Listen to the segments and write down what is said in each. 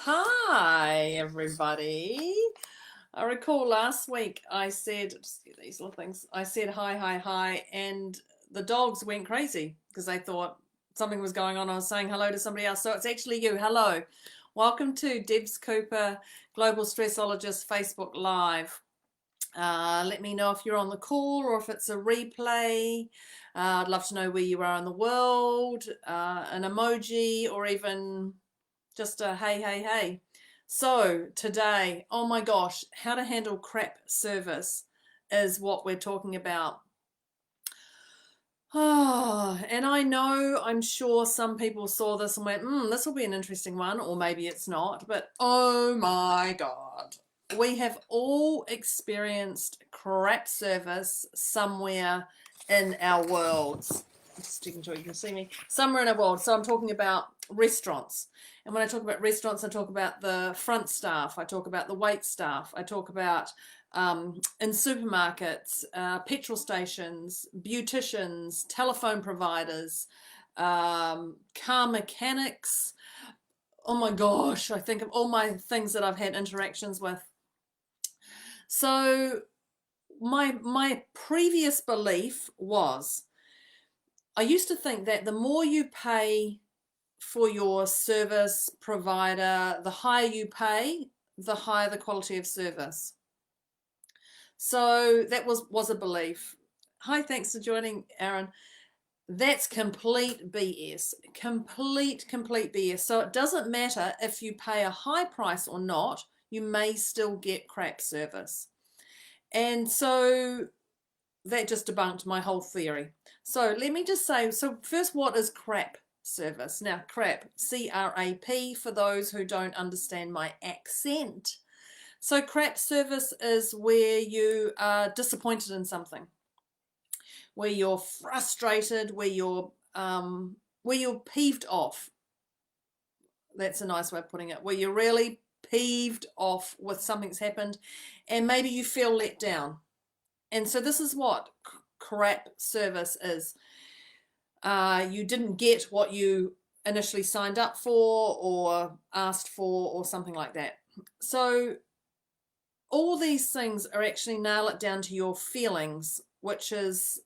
Hi, everybody. I recall last week I said, just get these little things, I said hi, hi, hi, and the dogs went crazy because they thought something was going on. I was saying hello to somebody else. So it's actually you. Hello. Welcome to Debz Cooper, Global Stressologist Facebook Live. Let me know if you're on the call or if it's a replay. I'd love to know where you are in the world, an emoji, or even just a hey, hey, hey. So today, oh my gosh, how to handle crap service is what we're talking about. Oh, and I know, I'm sure some people saw this and went, this will be an interesting one, or maybe it's not, but oh my God. We have all experienced crap service somewhere in our worlds. Just sticking to it, you can see me. Somewhere in our world. So I'm talking about restaurants. And when I talk about restaurants, I talk about the front staff, I talk about the wait staff, I talk about in supermarkets, petrol stations, beauticians, telephone providers, car mechanics. Oh my gosh, I think of all my things that I've had interactions with. So my previous belief was, I used to think that the more you pay for your service provider, the higher you pay, the higher the quality of service. So that was a belief. Hi, thanks for joining, Aaron. That's complete BS. Complete BS. So it doesn't matter if you pay a high price or not, you may still get crap service. And so that just debunked my whole theory. So let me just say, so first, what is crap service? Now, crap, C-R-A-P, for those who don't understand my accent. So crap service is where you are disappointed in something, where you're frustrated, where you're peeved off. That's a nice way of putting it. Where you're really peeved off with something's happened, and maybe you feel let down. And so this is what crap service is. You didn't get what you initially signed up for or asked for or something like that. So all these things are actually nail it down to your feelings, which is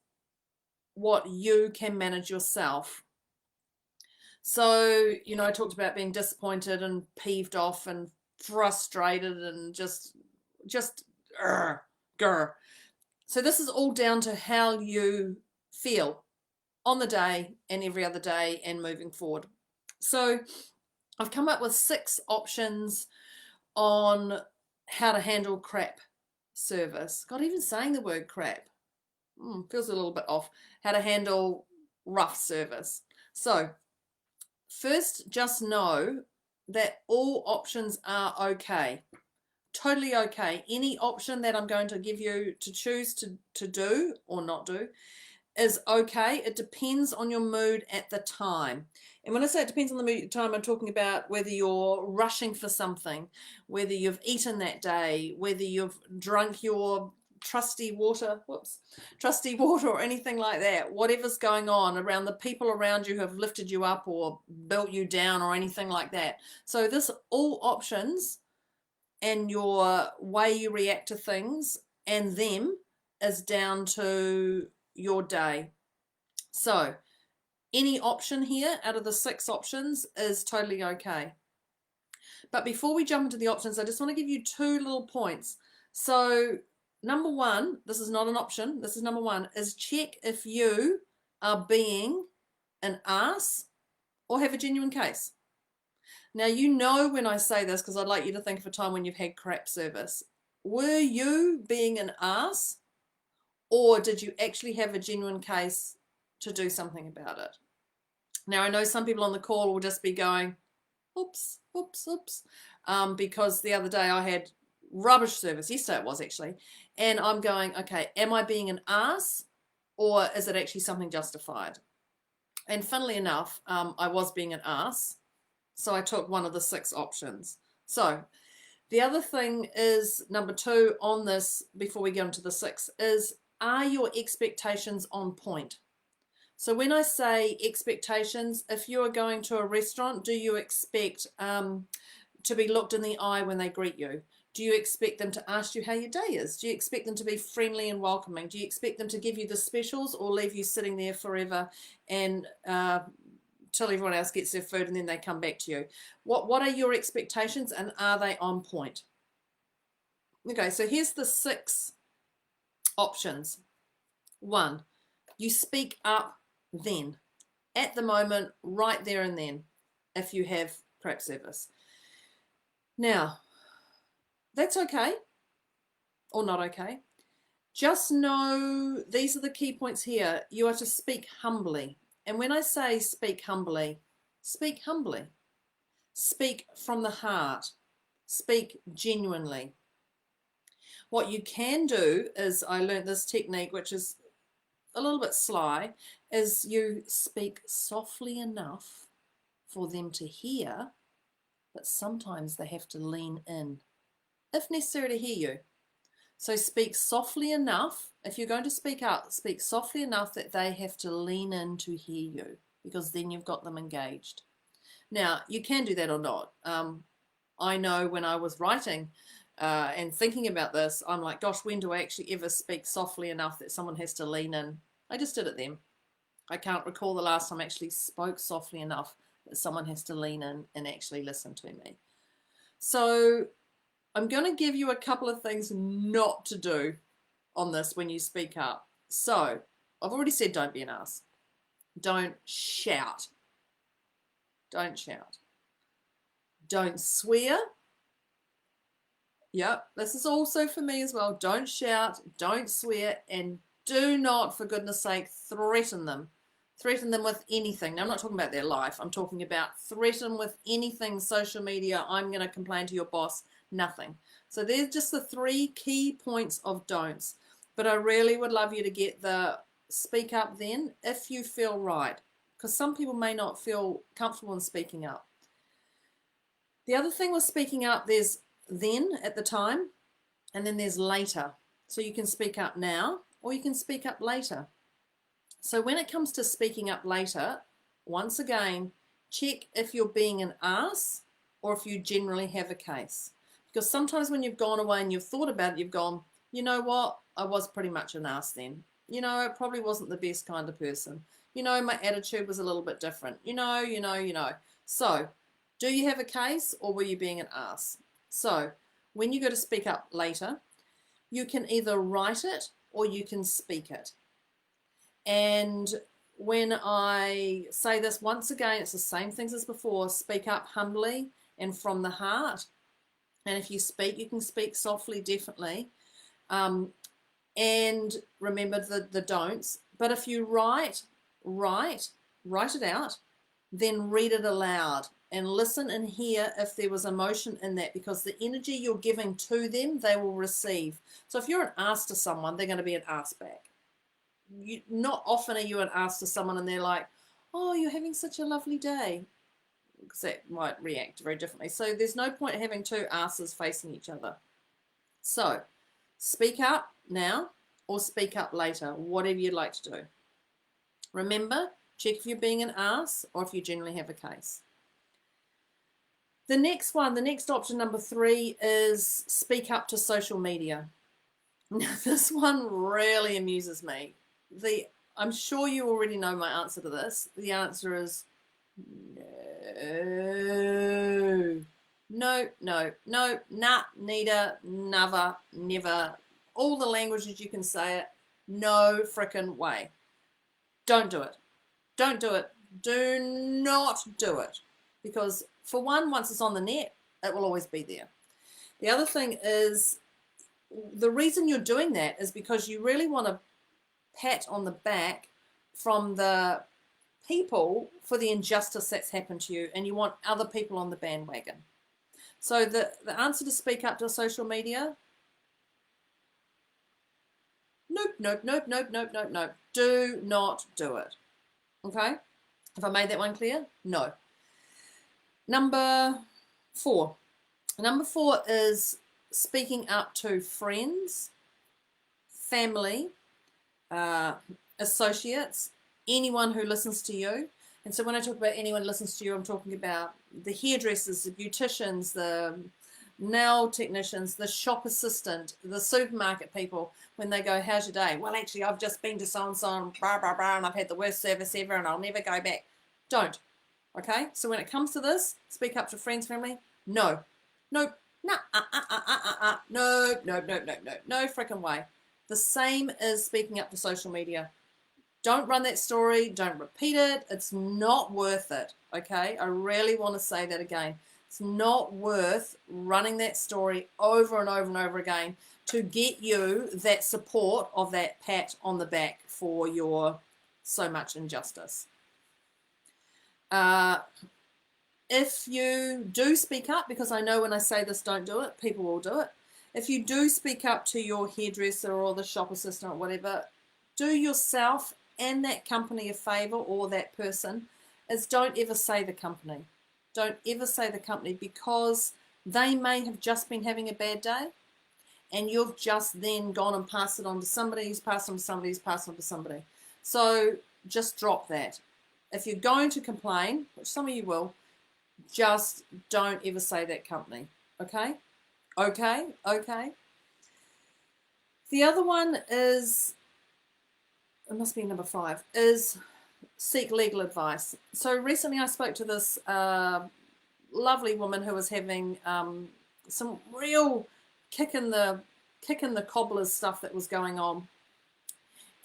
what you can manage yourself. So, I talked about being disappointed and peeved off and frustrated and just grr. So this is all down to how you feel on the day and every other day and moving forward. So I've come up with 6 options on how to handle crap service. God, even saying the word crap feels a little bit off. How to handle rough service. So first, just know that all options are okay. Totally okay. Any option that I'm going to give you to choose to do or not do is okay. It depends on your mood at the time. And when I say it depends on the mood at the time, I'm talking about whether you're rushing for something, whether you've eaten that day, whether you've drunk your trusty water or anything like that. Whatever's going on around the people around you who have lifted you up or built you down or anything like that. So this all options and your way you react to things and them is down to your day. So any option here out of the 6 options is totally okay. But before we jump into the options, I just want to give you 2 little points. So number 1, this is not an option, this is number 1, is check if you are being an ass or have a genuine case. Now, when I say this, because I'd like you to think of a time when you've had crap service. Were you being an ass, or did you actually have a genuine case to do something about it? Now, I know some people on the call will just be going, oops, because the other day I had rubbish service. Yesterday it was actually. And I'm going, okay, am I being an ass, or is it actually something justified? And funnily enough, I was being an ass. So I took one of the 6 options. So the other thing is, number 2 on this, before we go into the 6, is, are your expectations on point? So when I say expectations, if you are going to a restaurant, do you expect to be looked in the eye when they greet you? Do you expect them to ask you how your day is? Do you expect them to be friendly and welcoming? Do you expect them to give you the specials or leave you sitting there forever and till everyone else gets their food and then they come back to you? What are your expectations, and are they on point? Okay, so here's the 6 options. 1, you speak up then, at the moment, right there and then, if you have prep service. Now, that's okay or not okay. Just know these are the key points here. You are to speak humbly. And when I say speak humbly, speak humbly. Speak from the heart. Speak genuinely. What you can do is, I learned this technique, which is a little bit sly, is you speak softly enough for them to hear, but sometimes they have to lean in, if necessary, to hear you. So speak softly enough. If you're going to speak up, speak softly enough that they have to lean in to hear you, because then you've got them engaged. Now, you can do that or not. I know when I was writing and thinking about this, I'm like, gosh, when do I actually ever speak softly enough that someone has to lean in? I just did it then. I can't recall the last time I actually spoke softly enough that someone has to lean in and actually listen to me. So I'm going to give you a couple of things not to do on this when you speak up. So I've already said don't be an ass. Don't shout. Don't shout. Don't swear. Yep, this is also for me as well. Don't shout, don't swear, and do not, for goodness sake, threaten them. Threaten them with anything. Now, I'm not talking about their life. I'm talking about threaten with anything, social media, I'm going to complain to your boss, nothing. So there's just the 3 key points of don'ts. But I really would love you to get the speak up then if you feel right, because some people may not feel comfortable in speaking up. The other thing with speaking up, there's then at the time, and then there's later. So you can speak up now or you can speak up later. So when it comes to speaking up later, once again, check if you're being an ass or if you generally have a case. Because sometimes when you've gone away and you've thought about it, you've gone, you know what, I was pretty much an ass then. You know, I probably wasn't the best kind of person. You know, my attitude was a little bit different. You know. So, do you have a case or were you being an ass? So, when you go to speak up later, you can either write it or you can speak it. And when I say this once again, it's the same things as before. Speak up humbly and from the heart. And if you speak, you can speak softly, definitely. And remember the don'ts. But if you write it out, then read it aloud and listen and hear if there was emotion in that, because the energy you're giving to them, they will receive. So if you're an ass to someone, they're going to be an ass back. Not often are you an ass to someone and they're like, oh, you're having such a lovely day, because that might react very differently. So there's no point having 2 asses facing each other. So speak up now or speak up later, whatever you'd like to do. Remember, check if you're being an ass or if you generally have a case. The next option, number 3, is speak up to social media. Now, this one really amuses me. I'm sure you already know my answer to this. The answer is no. No, nah, neither, never, never. All the languages you can say it. No frickin' way. Don't do it. Don't do it. Do not do it. Because for one, once it's on the net, it will always be there. The other thing is, the reason you're doing that is because you really want a pat on the back from the people for the injustice that's happened to you, and you want other people on the bandwagon. So the answer to speak up to social media, nope. Do not do it. Okay? Have I made that one clear? No. Number 4. Number 4 is speaking up to friends, family, associates, anyone who listens to you. And so when I talk about anyone who listens to you, I'm talking about the hairdressers, the beauticians, the nail technicians, the shop assistant, the supermarket people. When they go, how's your day? Well, actually, I've just been to so-and-so and blah, blah, blah, and I've had the worst service ever and I'll never go back. Don't. Okay? So when it comes to this, speak up to friends, family. No. Nope. No. No, no, no, no, no. No freaking way. The same as speaking up to social media. Don't run that story. Don't repeat it. It's not worth it. Okay? I really want to say that again. It's not worth running that story over and over and over again to get you that support of that pat on the back for your so much injustice. If you do speak up, because I know when I say this, don't do it, people will do it. If you do speak up to your hairdresser or the shop assistant or whatever, do yourself and that company a favor, or that person, is don't ever say the company. Don't ever say the company, because they may have just been having a bad day and you've just then gone and passed it on to somebody who's passed on to somebody who's passed on to somebody. So just drop that. If you're going to complain, which some of you will, just don't ever say that company. Okay? Okay? Okay? The other one is, it must be number 5, is seek legal advice. So recently I spoke to this lovely woman who was having some real kick in the cobblers stuff that was going on.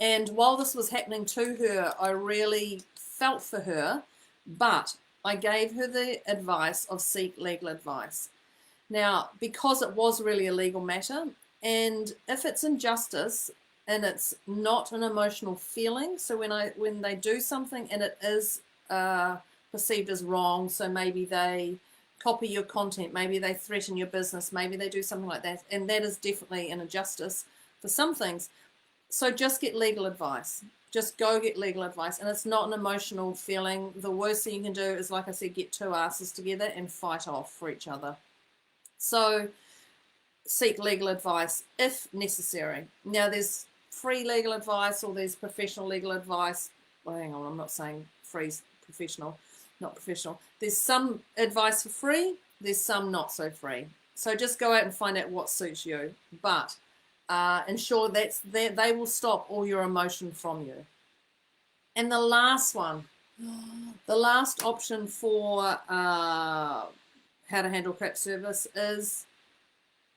And while this was happening to her, I really felt for her, but I gave her the advice of seek legal advice. Now, because it was really a legal matter, and if it's injustice and it's not an emotional feeling, so when they do something and it is perceived as wrong, so maybe they copy your content, maybe they threaten your business, maybe they do something like that, and that is definitely an injustice for some things. So just get legal advice. Just go get legal advice. And it's not an emotional feeling. The worst thing you can do is, like I said, get two asses together and fight off for each other. So seek legal advice if necessary. Now, there's free legal advice or there's professional legal advice. Well, hang on, I'm not saying free, professional, not professional. There's some advice for free. There's some not so free. So just go out and find out what suits you. But ensure that they will stop all your emotion from you. And the last one, the last option for how to handle crap service is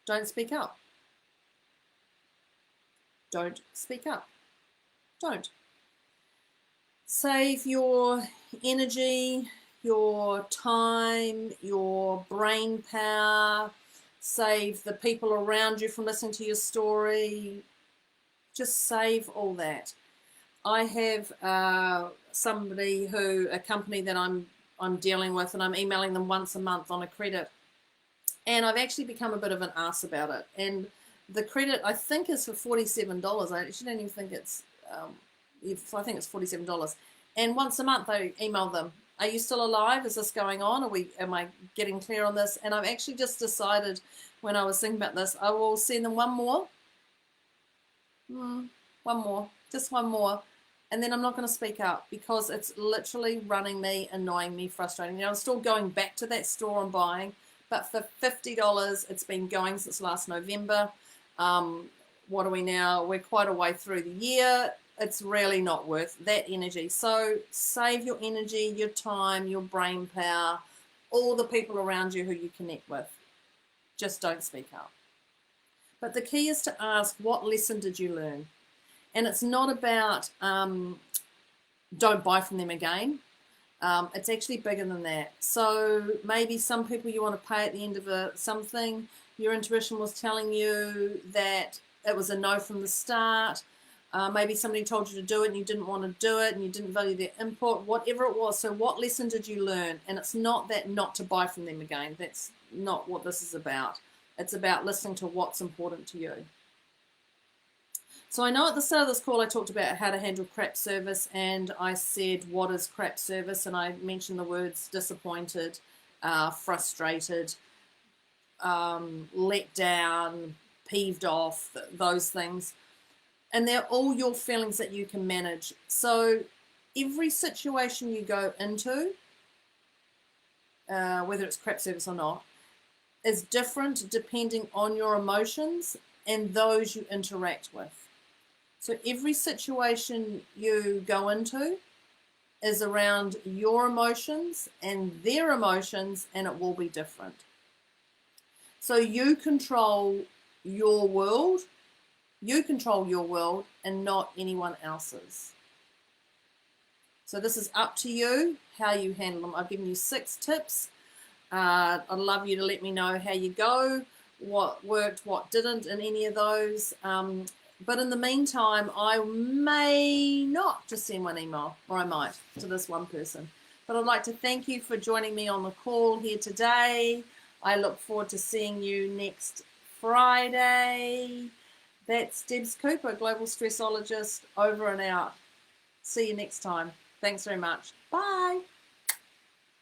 don't speak up. Don't speak up. Don't. Save your energy, your time, your brain power. Save the people around you from listening to your story. Just save all that. I have a company that I'm dealing with, and I'm emailing them once a month on a credit. And I've actually become a bit of an ass about it. And the credit, I think, is for $47. I actually don't even think it's, I think it's $47. And once a month I email them, are you still alive? Is this going on? Am I getting clear on this? And I've actually just decided, when I was thinking about this, I will send them one more. Just one more. And then I'm not going to speak up, because it's literally running me, annoying me, frustrating me. I'm still going back to that store and buying, but for $50, it's been going since last November. What are we now? We're quite a way through the year. It's really not worth that energy. So save your energy, your time, your brain power, all the people around you who you connect with. Just don't speak up. But the key is to ask, what lesson did you learn? And it's not about don't buy from them again. It's actually bigger than that. So maybe some people you want to pay at the end of something. Your intuition was telling you that it was a no from the start. Maybe somebody told you to do it and you didn't want to do it and you didn't value their input, whatever it was. So what lesson did you learn? And it's not that not to buy from them again. That's not what this is about. It's about listening to what's important to you. So I know at the start of this call I talked about how to handle crap service, and I said, what is crap service? And I mentioned the words disappointed, frustrated, let down, peeved off, those things. And they're all your feelings that you can manage. So every situation you go into, whether it's craft service or not, is different depending on your emotions and those you interact with. So every situation you go into is around your emotions and their emotions, and it will be different. So you control your world. You control your world and not anyone else's. So this is up to you how you handle them. I've given you 6 tips. I'd love you to let me know how you go, what worked, what didn't in any of those. But in the meantime, I may not just send one email, or I might, to this one person. But I'd like to thank you for joining me on the call here today. I look forward to seeing you next Friday. That's Debz Cooper, Global Stressologist, over and out. See you next time. Thanks very much. Bye.